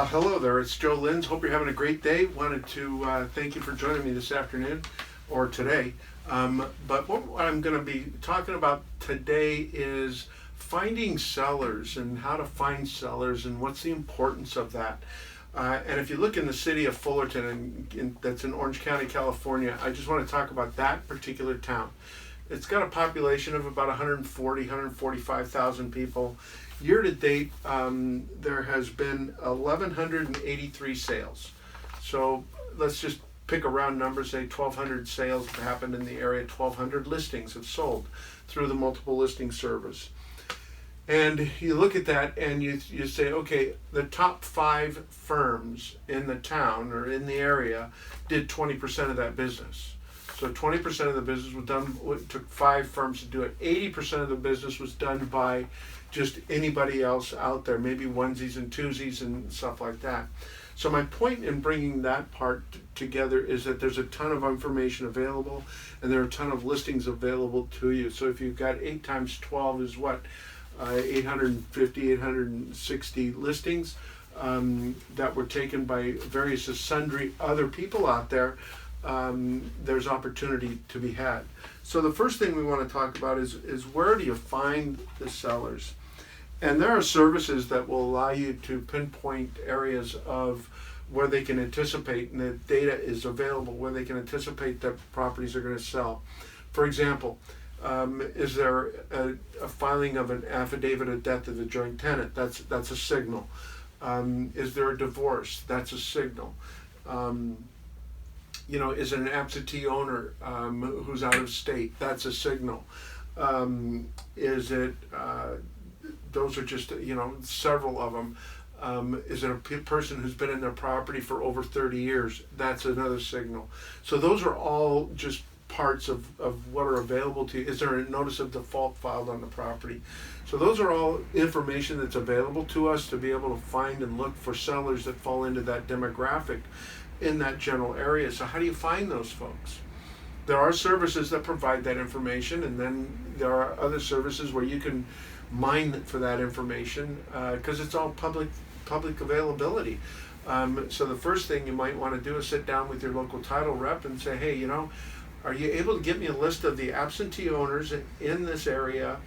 Hello there, it's Joe Linz. Hope you're having a great day. Wanted to thank you for joining me this afternoon or today. But what I'm going to be talking about today is finding sellers and how to find sellers and what's the importance of that. And if you look in the city of Fullerton, that's in Orange County, California, I just want to talk about that particular town. It's got a population of about 145,000 people. Year to date, there has been 1,183 sales. So let's just pick a round number, say 1,200 sales have happened in the area, 1,200 listings have sold through the multiple listing service. And you look at that and you say, okay, the top 5 firms in the town or in the area did 20% of that business. So 20% of the business was done, it took 5 firms to do it. 80% of the business was done by just anybody else out there, maybe onesies and twosies and stuff like that. So my point in bringing that part together is that there's a ton of information available and there are a ton of listings available to you. So if you've got 8 times 12 is what? 850, 860 listings that were taken by various sundry other people out there. There's opportunity to be had. So the first thing we want to talk about is where do you find the sellers? And there are services that will allow you to pinpoint areas of where they can anticipate, and the data is available, where they can anticipate that properties are going to sell. For example, is there a filing of an affidavit of death of the joint tenant? That's a signal. Is there a divorce? That's a signal. Is it an absentee owner who's out of state? That's a signal. Those are just, several of them. Is it a person who's been in their property for over 30 years? That's another signal. So those are all just parts of what are available to you. Is there a notice of default filed on the property? So those are all information that's available to us to be able to find and look for sellers that fall into that demographic in that general area. So how do you find those folks? There are services that provide that information, and then there are other services where you can mine for that information because it's all public availability. So the first thing you might want to do is sit down with your local title rep and say, hey, are you able to get me a list of the absentee owners in this area?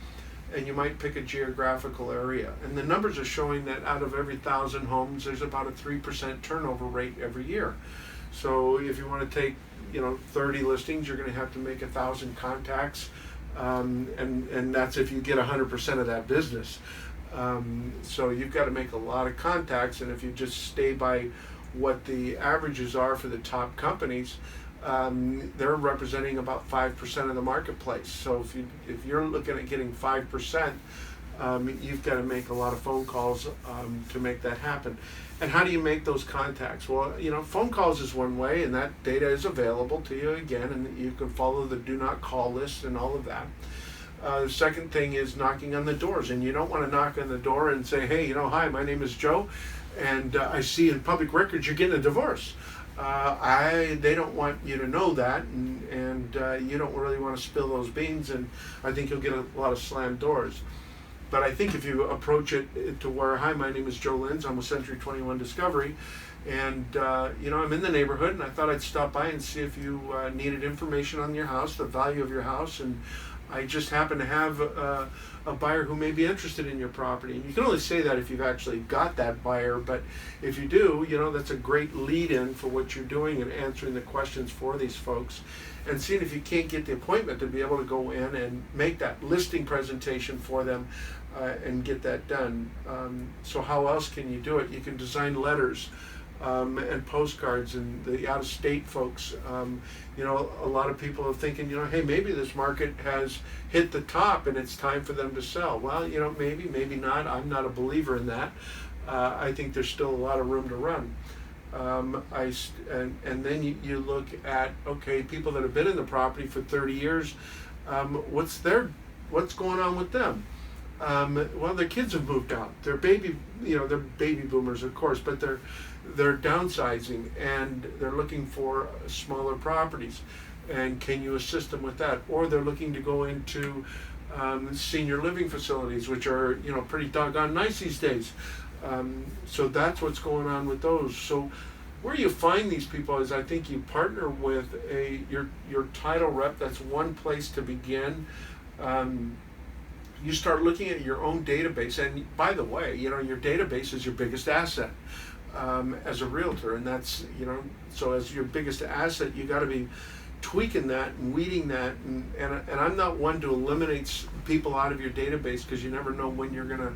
And you might pick a geographical area. And the numbers are showing that out of every 1,000 homes, there's about a 3% turnover rate every year. So if you want to take 30 listings, you're going to have to make 1,000 contacts. And that's if you get 100% of that business. So you've got to make a lot of contacts, and if you just stay by what the averages are for the top companies, they're representing about 5% of the marketplace. So if you're looking at getting 5%, you've got to make a lot of phone calls to make that happen. And how do you make those contacts? Well, phone calls is one way, and that data is available to you again, and you can follow the do not call list and all of that. The second thing is knocking on the doors, and you don't want to knock on the door and say, hey, hi, my name is Joe, and I see in public records you're getting a divorce. They don't want you to know that, and you don't really want to spill those beans, and I think you'll get a lot of slammed doors. But I think if you approach it to where, hi, my name is Joe Linz, I'm with Century 21 Discovery, and I'm in the neighborhood, and I thought I'd stop by and see if you needed information on your house, the value of your house, and I just happen to have a buyer who may be interested in your property. And you can only say that if you've actually got that buyer, but if you do, that's a great lead-in for what you're doing and answering the questions for these folks and seeing if you can't get the appointment to be able to go in and make that listing presentation for them and get that done. So how else can you do it? You can design letters and postcards, and the out-of-state folks, a lot of people are thinking, hey, maybe this market has hit the top and it's time for them to sell. Well, maybe not. I'm not a believer in that. I think there's still a lot of room to run. And then you look at, okay, people that have been in the property for 30 years, what's going on with them? Well, their kids have moved out. They're baby boomers, of course, but they're downsizing and they're looking for smaller properties. And can you assist them with that? Or they're looking to go into senior living facilities, which are pretty doggone nice these days. So that's what's going on with those. So where you find these people is, I think you partner with your title rep. That's one place to begin. You start looking at your own database, and by the way, your database is your biggest asset as a realtor, and that's so as your biggest asset, you got to be tweaking that and weeding that, and I'm not one to eliminate people out of your database, because you never know when you're gonna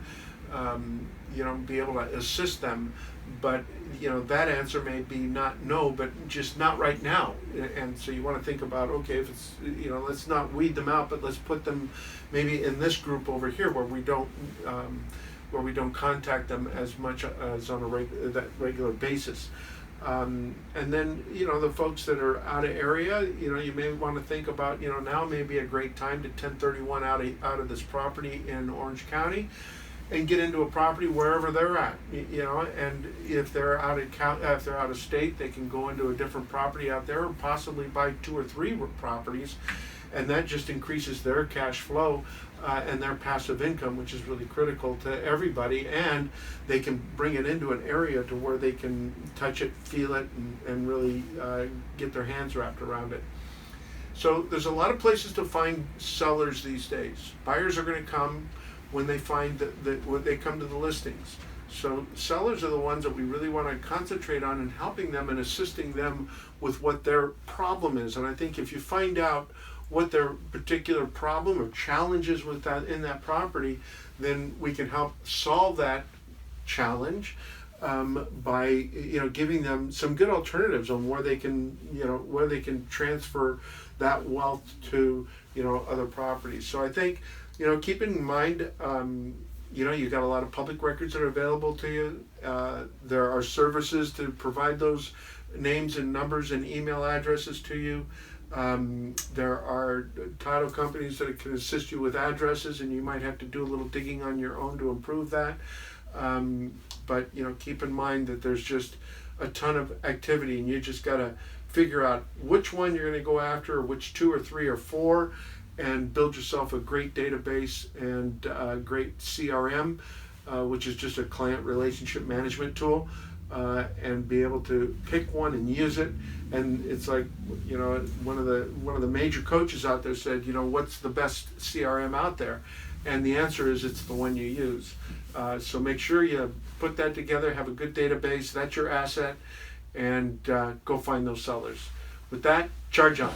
be able to assist them. But that answer may be not no, but just not right now. And so you want to think about, okay, if it's let's not weed them out, but let's put them maybe in this group over here where we don't contact them as much as on that regular basis. And then the folks that are out of area, you may want to think about now may be a great time to 1031 out of this property in Orange County, and get into a property wherever they're at, and if they're out of state, they can go into a different property out there, or possibly buy 2 or 3 properties, and that just increases their cash flow and their passive income, which is really critical to everybody, and they can bring it into an area to where they can touch it, feel it, and really get their hands wrapped around it. So there's a lot of places to find sellers these days. Buyers are going to come when they find when they come to the listings. So sellers are the ones that we really want to concentrate on, and helping them and assisting them with what their problem is. And I think if you find out what their particular problem or challenge is with that in that property, then we can help solve that challenge by giving them some good alternatives on where they can transfer that wealth to other properties. So I think keep in mind, you've got a lot of public records that are available to you. There are services to provide those names and numbers and email addresses to you. There are title companies that can assist you with addresses, and you might have to do a little digging on your own to improve that. But keep in mind that there's just a ton of activity, and you just got to figure out which one you're going to go after, or which 2 or 3 or 4, and build yourself a great database and a great CRM, which is just a client relationship management tool, and be able to pick one and use it. And it's like one of the major coaches out there said, what's the best CRM out there? And the answer is it's the one you use. So make sure you put that together, have a good database. That's your asset, and go find those sellers. With that, charge on.